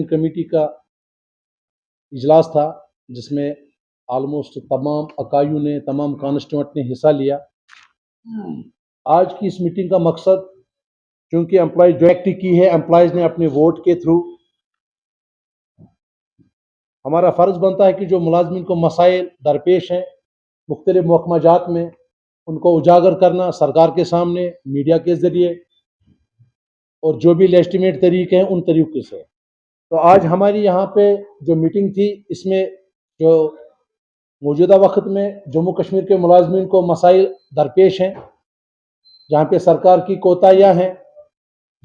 Committee का इजलास था जिसमें ऑलमोस्ट तमाम अकाइयों ने, तमाम कॉन्स्टिट्यूएंट ने हिस्सा लिया। आज की इस मीटिंग का मकसद, क्योंकि एम्प्लॉयज जो एक्ट की है, एम्प्लॉयज ने अपने वोट के थ्रू, हमारा फ़र्ज़ बनता है कि जो मुलाजमिन को मसाइल दरपेश हैं मुख्तलिफ महकमाजात में, उनको उजागर करना सरकार के सामने मीडिया के ज़रिए, और जो भी लेजिटिमेट तरीके हैं उन तरीक़ों से। तो आज हमारी यहाँ पे जो मीटिंग थी, इसमें जो मौजूदा वक्त में जम्मू कश्मीर के मुलाजमिन को मसाइल दरपेश हैं, जहाँ पे सरकार की कोताहियाँ हैं,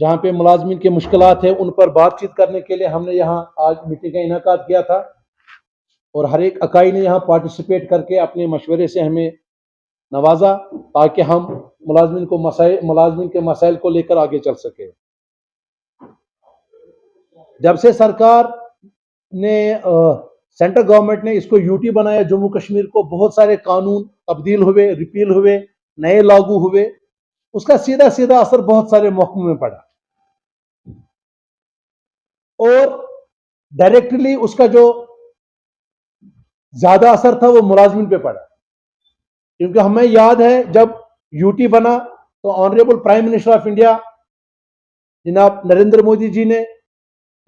जहाँ पे मुलाजमिन के मुश्किलात हैं, उन पर बातचीत करने के लिए हमने यहाँ आज मीटिंग का इनेकाद किया था। और हर एक इकाई ने यहाँ पार्टिसिपेट करके अपने मशवरे से हमें नवाजा, ताकि हम मुलाजमिन के मसाइल को लेकर आगे चल सके। जब से सरकार ने सेंट्रल गवर्नमेंट ने इसको यूटी बनाया, जम्मू कश्मीर को, बहुत सारे कानून तब्दील हुए, रिपील हुए, नए लागू हुए, उसका सीधा सीधा असर बहुत सारे महकमों में पड़ा, और डायरेक्टली उसका जो ज्यादा असर था वो मुलाजमिन पे पड़ा। क्योंकि हमें याद है जब यूटी बना तो honourable prime minister of India जनाब नरेंद्र मोदी जी ने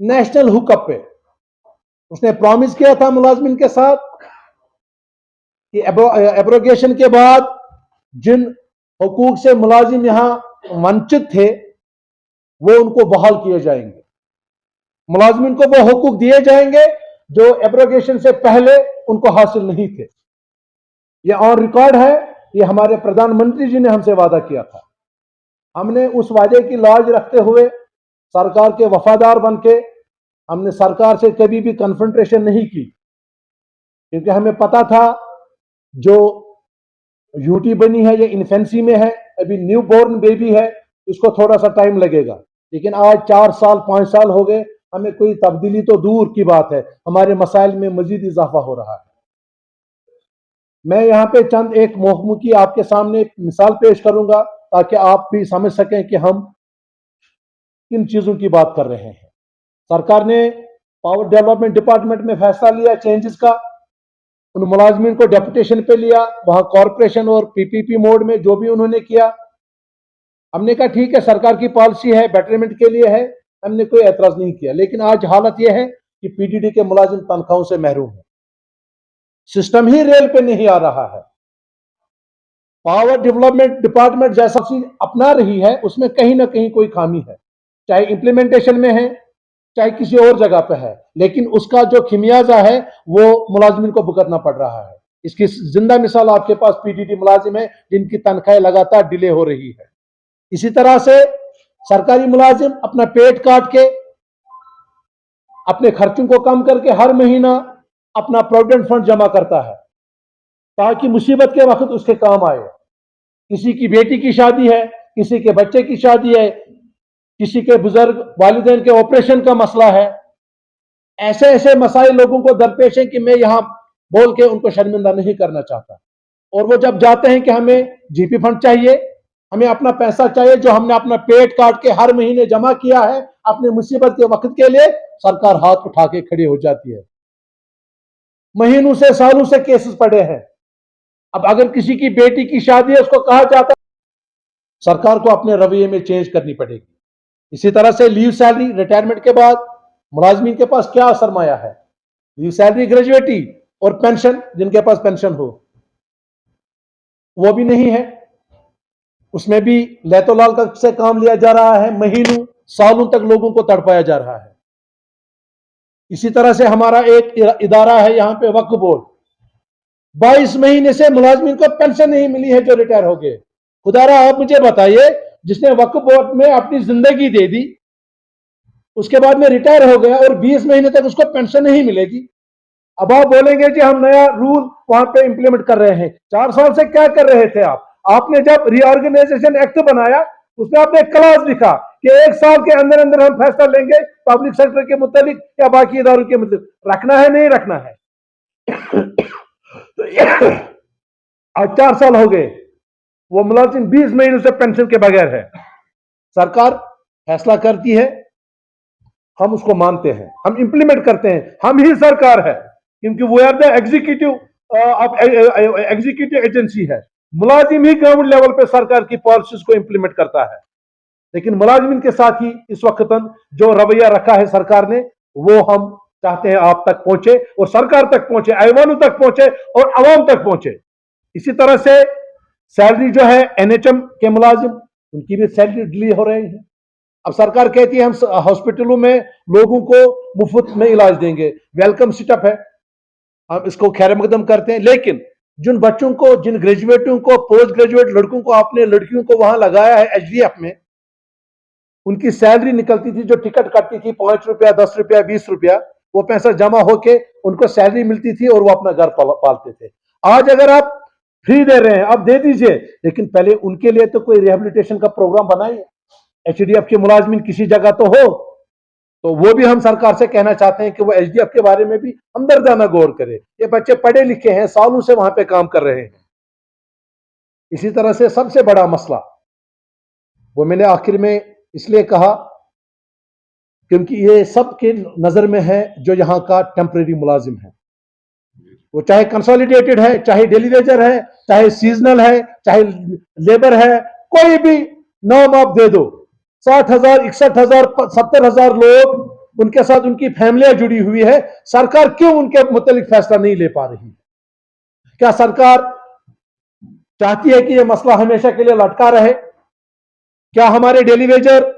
नेशनल हुकअप पे उसने प्रॉमिस किया था मुलाजमिन के साथ कि एब्रोगेशन के बाद जिन हुकूक से मुलाजिम यहां वंचित थे वो उनको बहाल किए जाएंगे, मुलाजमिन को वो हुकूक दिए जाएंगे जो एब्रोगेशन से पहले उनको हासिल नहीं थे। ये ऑन रिकॉर्ड है, ये हमारे प्रधानमंत्री जी ने हमसे वादा किया था। हमने उस वादे की लाज रखते हुए सरकार के वफादार बनके हमने सरकार से कभी भी कन्फ्रंटेशन नहीं की, क्योंकि हमें पता था जो यूटी बनी है ये इन्फेंसी में है, अभी न्यू बोर्न बेबी है, इसको थोड़ा सा टाइम लगेगा। लेकिन आज 4 साल 5 साल हो गए, हमें कोई तब्दीली तो दूर की बात है, हमारे मसाइल में मजीद इजाफा हो रहा है। मैं यहाँ पे चंद एक महकमों की आपके सामने मिसाल पेश करूंगा ताकि आप भी समझ सकें कि हम किन चीजों की बात कर रहे हैं। सरकार ने पावर डेवलपमेंट डिपार्टमेंट में फैसला लिया चेंजेस का, उन मुलाजमिन को डेपुटेशन पे लिया, वहां कॉरपोरेशन और पीपीपी मोड में जो भी उन्होंने किया, हमने कहा ठीक है, सरकार की पॉलिसी है, बेटरमेंट के लिए है, हमने कोई एतराज नहीं किया। लेकिन आज हालत यह है कि पीडीडी के मुलाजिम तनख्वाहों से महरूम है, सिस्टम ही रेल पे नहीं आ रहा है। पावर डेवलपमेंट डिपार्टमेंट जैसा चीज अपना रही है उसमें कहीं ना कहीं कोई खामी है, चाहे इंप्लीमेंटेशन में है चाहे किसी और जगह पे है, लेकिन उसका जो खिमियाजा है वो मुलाजिमिन को भुगतना पड़ रहा है। इसकी जिंदा मिसाल आपके पास पीडीडी मुलाजिम है जिनकी तनख्वाहें लगातार डिले हो रही है। इसी तरह से सरकारी मुलाजिम अपना पेट काट के, अपने खर्चों को कम करके हर महीना अपना प्रोविडेंट फंड जमा करता है ताकि मुसीबत के वक्त उसके काम आए। किसी की बेटी की शादी है, किसी के बच्चे की शादी है, किसी के बुजुर्ग वालिदैन के ऑपरेशन का मसला है, ऐसे ऐसे मसाइल लोगों को दरपेश है कि मैं यहां बोल के उनको शर्मिंदा नहीं करना चाहता। और वो जब जाते हैं कि हमें जीपी फंड चाहिए, हमें अपना पैसा चाहिए जो हमने अपना पेट काट के हर महीने जमा किया है अपने मुसीबत के वक्त के लिए, सरकार हाथ उठा के खड़ी हो जाती है। महीनों से सालों से केसेस पड़े हैं। अब अगर किसी की बेटी की शादी है, उसको कहा जाता है सरकार को अपने रवैये में चेंज करनी पड़ेगी। इसी तरह से लीव सैलरी, रिटायरमेंट के बाद मुलाजमीन के पास क्या सरमाया है, लीव सैलरी, ग्रेजुएटी और पेंशन, जिनके पास पेंशन हो वो भी नहीं है, उसमें भी लैतोलाल से काम लिया जा रहा है, महीनों सालों तक लोगों को तड़पाया जा रहा है। इसी तरह से हमारा एक इदारा है यहाँ पे वक्फ बोर्ड, 22 महीने से मुलाजमीन को पेंशन नहीं मिली है जो रिटायर हो गए। खुदारा आप मुझे बताइए, जिसने वक्फ बोर्ड में अपनी जिंदगी दे दी, उसके बाद में रिटायर हो गया और 20 महीने तक उसको पेंशन नहीं मिलेगी। अब आप बोलेंगे कि हम नया रूल वहां पे इंप्लीमेंट कर रहे हैं। 4 साल से क्या कर रहे थे आप? आपने जब रीऑर्गेनाइजेशन एक्ट बनाया उसमें आपने क्लॉज लिखा कि 1 साल के अंदर अंदर हम फैसला लेंगे पब्लिक सेक्टर के मुताबिक या बाकी इदारों के मुताबिक। रखना है नहीं रखना है? आज 4 साल हो गए, वो मुलाजिम 20 महीनों से पेंशन के बगैर है। सरकार फैसला करती है, हम उसको मानते हैं, हम इंप्लीमेंट करते हैं, हम ही सरकार है, क्योंकि वो आर द एग्जीक्यूटिव एजेंसी है। मुलाजिम ही ग्राउंड लेवल पे सरकार की पॉलिसीज को इंप्लीमेंट करता है। लेकिन मुलाजिमिन के साथ ही इस वक्त जो रवैया रखा है सरकार ने, वो हम चाहते हैं आप तक पहुंचे और सरकार तक पहुंचे, ऐवानों तक पहुंचे और अवाम तक पहुंचे। इसी तरह से सैलरी जो है एनएचएम के मुलाजिम, उनकी भी सैलरी डिले हो रही है। अब सरकार कहती है हम हॉस्पिटलों में लोगों को मुफ्त में इलाज देंगे, वेलकम सेटअप है, हम इसको खैर मकदम करते हैं। लेकिन जिन बच्चों को, जिन ग्रेजुएटों को, पोस्ट ग्रेजुएट लड़कों को आपने, लड़कियों को वहां लगाया है एचडीएफ में, उनकी सैलरी निकलती थी, जो टिकट कटती थी 5 रुपया, 10 रुपया, 20 रुपया, वो पैसा जमा होके उनको सैलरी मिलती थी और वो अपना घर पालते थे। आज अगर आप फ्री दे रहे हैं, आप दे दीजिए, लेकिन पहले उनके लिए तो कोई रिहेबिलिटेशन का प्रोग्राम बनाइए। एचडीएफ के मुलाजमीन किसी जगह तो हो, तो वो भी हम सरकार से कहना चाहते हैं कि वो एचडीएफ के बारे में भी हमदर्दाना गौर करे। ये बच्चे पढ़े लिखे हैं, सालों से वहां पे काम कर रहे हैं। इसी तरह से सबसे बड़ा मसला, वो मैंने आखिर में इसलिए कहा क्योंकि ये सबके नजर में है जो यहाँ का टेम्परेरी मुलाजिम है, वो चाहे कंसोलिडेटेड है, चाहे डेली वेजर है, चाहे सीजनल है, चाहे लेबर है, कोई भी नाम आप दे दो, 60,000, 61,000, 70,000 लोग, उनके साथ उनकी फैमिलियां जुड़ी हुई है। सरकार क्यों उनके मुतालिक फैसला नहीं ले पा रही? क्या सरकार चाहती है कि यह मसला हमेशा के लिए लटका रहे? क्या हमारे डेली वेजर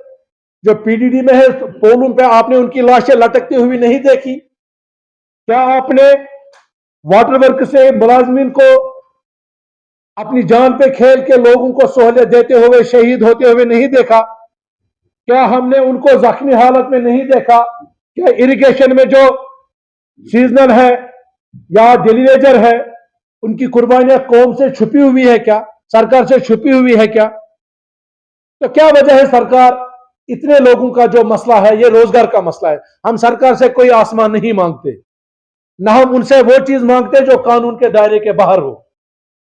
जो पीडीडी में है, पोलों पे आपने उनकी लाशें लटकती हुई नहीं देखी? क्या आपने वाटर वर्क से मुलाजमीन को अपनी जान पे खेल के लोगों को सहूलियत देते हुए शहीद होते हुए नहीं देखा? क्या हमने उनको जख्मी हालत में नहीं देखा? क्या इरिगेशन में जो सीजनल है या डेली वेजर है, उनकी कुर्बानियां कौम से छुपी हुई है क्या, सरकार से छुपी हुई है क्या? तो क्या वजह है सरकार इतने लोगों का जो मसला है, ये रोजगार का मसला है। हम सरकार से कोई आसमान नहीं मांगते, ना हम उनसे वो चीज मांगते जो कानून के दायरे के बाहर हो।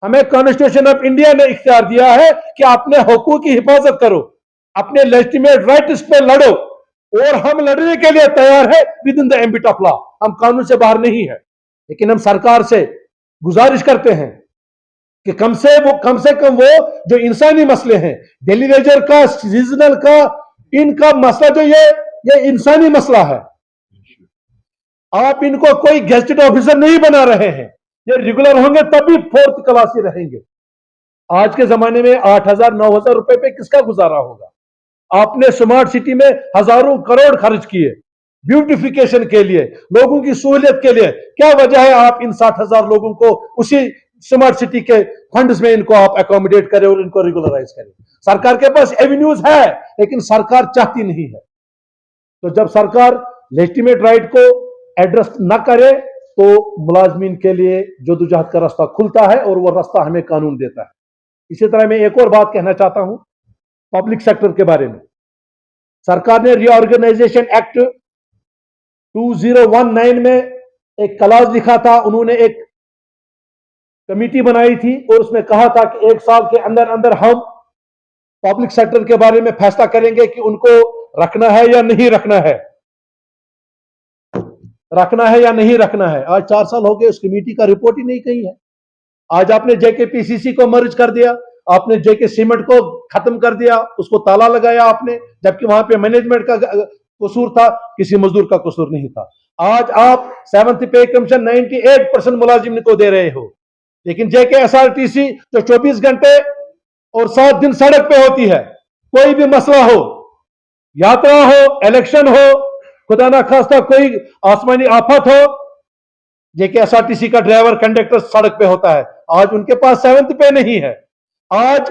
हमें कॉन्स्टिट्यूशन ऑफ इंडिया ने इख्तियार दिया है कि अपने हकूक की हिफाजत करो, अपने लेजिटिमेट राइट्स पे लड़ो, और हम लड़ने के लिए तैयार है with in the ambit of law. हम कानून से बाहर नहीं है, लेकिन हम सरकार से गुजारिश करते हैं कि कम से कम वो जो इंसानी मसले हैं, डेली वेजर का, सीजनल का, इनका मसला जो ये इंसानी मसला है, आप इनको कोई गेजेटेड ऑफिसर नहीं बना रहे हैं। ये रेगुलर होंगे तभी 4th क्लासी रहेंगे। आज के जमाने में 8,000 9,000 रुपए पे किसका गुजारा होगा? आपने स्मार्ट सिटी में हजारों करोड़ खर्च किए ब्यूटिफिकेशन के लिए, लोगों की सहूलियत के लिए। क्या वजह है आप इन 60,000 लोगों को उसी स्मार्ट सिटी के फंड्स में इनको आप एकोमोडेट करें और इनको रेगुलराइज करें? सरकार के पास एवेन्यूज है, लेकिन सरकार चाहती नहीं है। तो जब सरकार लेजिटिमेट राइट को एड्रेस न करे, तो मुलाजमीन के लिए जदोजहद का रास्ता खुलता है, और वो रास्ता हमें कानून देता है। इसी तरह मैं एक और बात कहना चाहता हूं पब्लिक सेक्टर के बारे में। सरकार ने रीऑर्गेनाइजेशन एक्ट 2019 में एक क्लॉज लिखा था, उन्होंने एक कमेटी बनाई थी और उसमें कहा था कि 1 साल के अंदर अंदर हम पब्लिक सेक्टर के बारे में फैसला करेंगे कि उनको रखना है या नहीं रखना है, रखना है या नहीं रखना है। आज 4 साल हो गए, उस कमेटी का रिपोर्ट ही नहीं कहीं है। आज आपने जेकेपीसीसी को मर्ज कर दिया, आपने जेके सीमेंट को खत्म कर दिया, उसको ताला लगाया आपने, जबकि वहां पे मैनेजमेंट का कसूर था, किसी मजदूर का कसूर नहीं था। आज आप 7th पे कमीशन 98% मुलाजिम को दे रहे हो, लेकिन जेकेएसआरटीसी जो 24 घंटे और 7 दिन सड़क पे होती है, कोई भी मसला हो, यात्रा हो, इलेक्शन हो, खुदा ना खास्ता कोई आसमानी आफत हो, जेकेएसआरटीसी का ड्राइवर कंडक्टर सड़क पे होता है। आज उनके पास 7th पे नहीं है। आज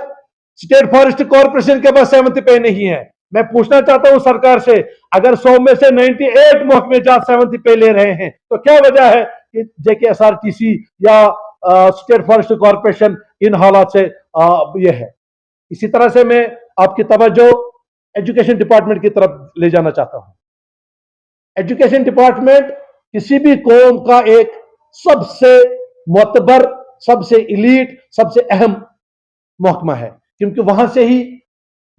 स्टेट फॉरेस्ट कॉर्पोरेशन के पास 7th पे नहीं है। मैं पूछना चाहता हूं सरकार से, अगर 100 में से 98 महकमे जात 7th पे ले रहे हैं, तो क्या वजह है कि जेकेएसआरटीसी या स्टेट फॉरेस्ट कॉर्पोरेशन इन हालात से ये है? इसी तरह से मैं आपकी तवज्जो एजुकेशन डिपार्टमेंट की तरफ ले जाना चाहता हूं। एजुकेशन डिपार्टमेंट किसी भी कौम का एक सबसे मोतबर, सबसे इलीट, सबसे अहम महकमा है, क्योंकि वहां से ही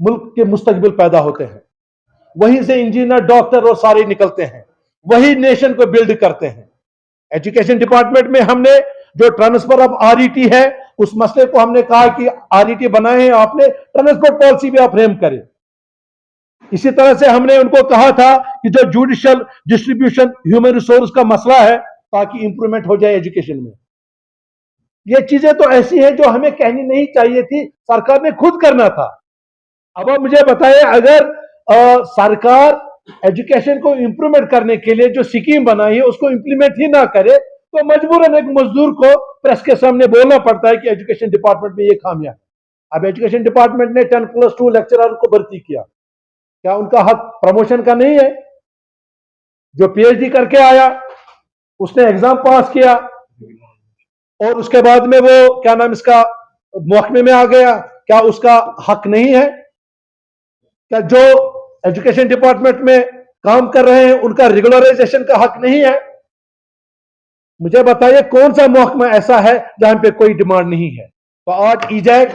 मुल्क के मुस्तकबिल पैदा होते हैं, वहीं से इंजीनियर, डॉक्टर और सारे निकलते हैं, वही नेशन को बिल्ड करते हैं। एजुकेशन डिपार्टमेंट में हमने जो ट्रांसफर ऑफ आरईटी है, उस मसले को हमने कहा कि आरईटी बनाए हैं आपने, ट्रांसपोर्ट पॉलिसी भी आप फ्रेम करें। इसी तरह से हमने उनको कहा था कि जो जुडिशियल डिस्ट्रीब्यूशन ह्यूमन रिसोर्स का मसला है, ताकि इंप्रूवमेंट हो जाए एजुकेशन में। ये चीजें तो ऐसी हैं जो हमें कहनी नहीं चाहिए थी, सरकार ने खुद करना था। अब आप मुझे बताइए, अगर सरकार एजुकेशन को इंप्रूवमेंट करने के लिए जो स्कीम बनाई है उसको इंप्लीमेंट ही ना करे, तो मजबूरन एक मजदूर को प्रेस के सामने बोलना पड़ता है कि एजुकेशन डिपार्टमेंट में ये खामियां है। अब एजुकेशन डिपार्टमेंट ने 10+2 लेक्चरर को भर्ती किया, क्या उनका हक प्रमोशन का नहीं है? जो पीएचडी करके आया उसने एग्जाम पास किया और उसके बाद में वो क्या नाम इसका महकमे में आ गया, क्या उसका हक नहीं है? क्या जो एजुकेशन डिपार्टमेंट में काम कर रहे हैं उनका रेगुलराइजेशन का हक नहीं है? मुझे बताइए कौन सा महकमा ऐसा है जहां पे कोई डिमांड नहीं है? तो आज ईजैक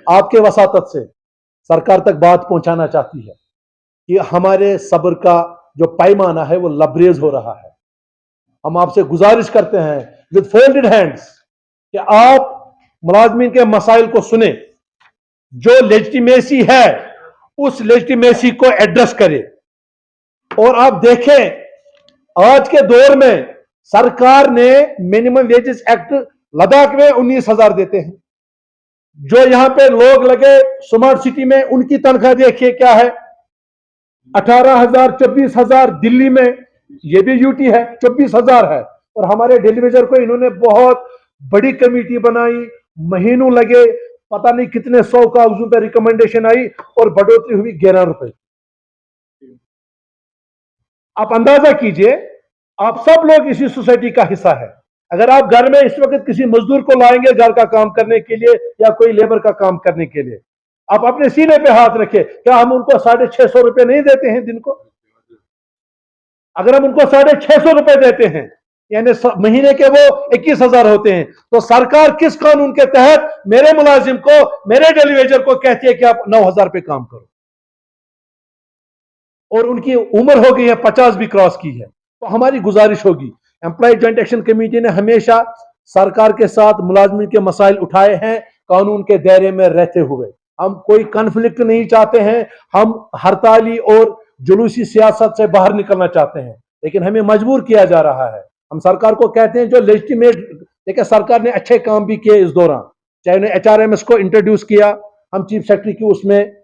आपके वसातत से सरकार तक बात पहुंचाना चाहती है कि हमारे सब्र का जो पैमाना है वो लबरेज हो रहा है। हम आपसे गुजारिश करते हैं विद फोल्डेड हैंड्स कि आप मुलाजमीन के मसाइल को सुने, जो लेजिटिमेसी है उस लेजिटिमेसी को एड्रेस करें। और आप देखें आज के दौर में सरकार ने मिनिमम वेजेस एक्ट लद्दाख में 19,000 देते हैं, जो यहां पे लोग लगे स्मार्ट सिटी में उनकी तनख्वाह देखिए क्या है, 18,000 24,000। दिल्ली में ये भी यूटी है, 24,000 है। और हमारे डेलीवेजर को इन्होंने बहुत बड़ी कमेटी बनाई, महीनों लगे, पता नहीं कितने 100 कागजों पर रिकमेंडेशन आई और बढ़ोतरी हुई 11 रुपए। आप अंदाजा कीजिए, आप सब लोग इसी सोसाइटी का हिस्सा है। अगर आप घर में इस वक्त किसी मजदूर को लाएंगे घर का काम करने के लिए या कोई लेबर का काम करने के लिए, आप अपने सीने पे हाथ रखें, क्या हम उनको 650 रुपए नहीं देते हैं दिन को? अगर हम उनको 650 रुपए देते हैं, यानी महीने के वो 21,000 होते हैं, तो सरकार किस कानून के तहत मेरे मुलाजिम को, मेरे डेलीवेजर को कहती है कि आप 9,000 पे काम करो? और उनकी उम्र हो गई है, 50 भी क्रॉस की है। तो हमारी गुजारिश होगी, एम्प्लॉय जॉइंट एक्शन कमेटी ने हमेशा सरकार के साथ मुलाजमीन के मसाइल उठाए हैं, कानून के दायरे में रहते हुए। हम कोई कन्फ्लिक्ट नहीं चाहते हैं, हम हड़ताली और जुलूसी सियासत से बाहर निकलना चाहते हैं, लेकिन हमें मजबूर किया जा रहा है। हम सरकार को कहते हैं जो लेजिटिमेट, देखिए सरकार ने अच्छे काम भी किए इस दौरान, चाहे उन्हें HRMS को इंट्रोड्यूस किया, हम चीफ सेक्रेटरी की उसमें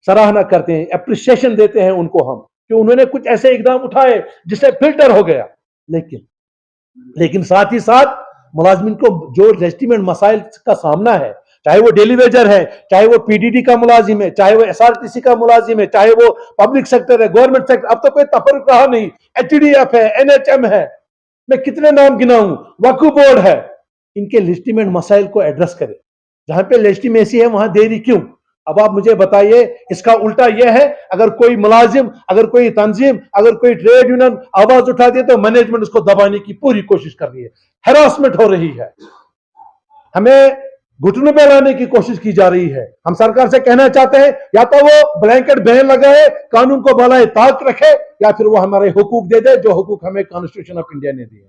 सराहना करते हैं, एप्रिसिएशन देते हैं उनको हम, कि उन्होंने कुछ ऐसे इकदाम उठाए जिससे फिल्टर हो गया। लेकिन साथ ही साथ मुलाजमीन को जो लेजिटिमेट मसाइल का सामना है, चाहे वो डेली वेजर है, चाहे वो PDD का मुलाजिम है, चाहे वो SRTC का मुलाजिम है, चाहे वो पब्लिक सेक्टर है, गवर्नमेंट सेक्टर, अब तो कोई तफर्रुक रहा नहीं, HDF है, NHM है, मैं कितने नाम गिनाऊं, वक्फ बोर्ड है, इनके लेजिटिमेट मसाइल को एड्रेस करें। जहां पे लेजिटिमेसी है वहां देरी क्यों? अब आप मुझे बताइए, इसका उल्टा यह है, अगर कोई मुलाजिम, अगर कोई तंजीम, अगर कोई ट्रेड यूनियन आवाज उठाती है तो मैनेजमेंट उसको दबाने की पूरी कोशिश कर रही है, हैरासमेंट हो रही है, हमें घुटनों पे लाने की कोशिश की जा रही है। हम सरकार से कहना चाहते हैं, या तो वो ब्लैंकेट बैन लगाए, कानून को बालाए ताक रखे, या फिर वो हमारे हुकूक दे दे जो हुकूक हमें कॉन्स्टिट्यूशन ऑफ इंडिया ने दिए।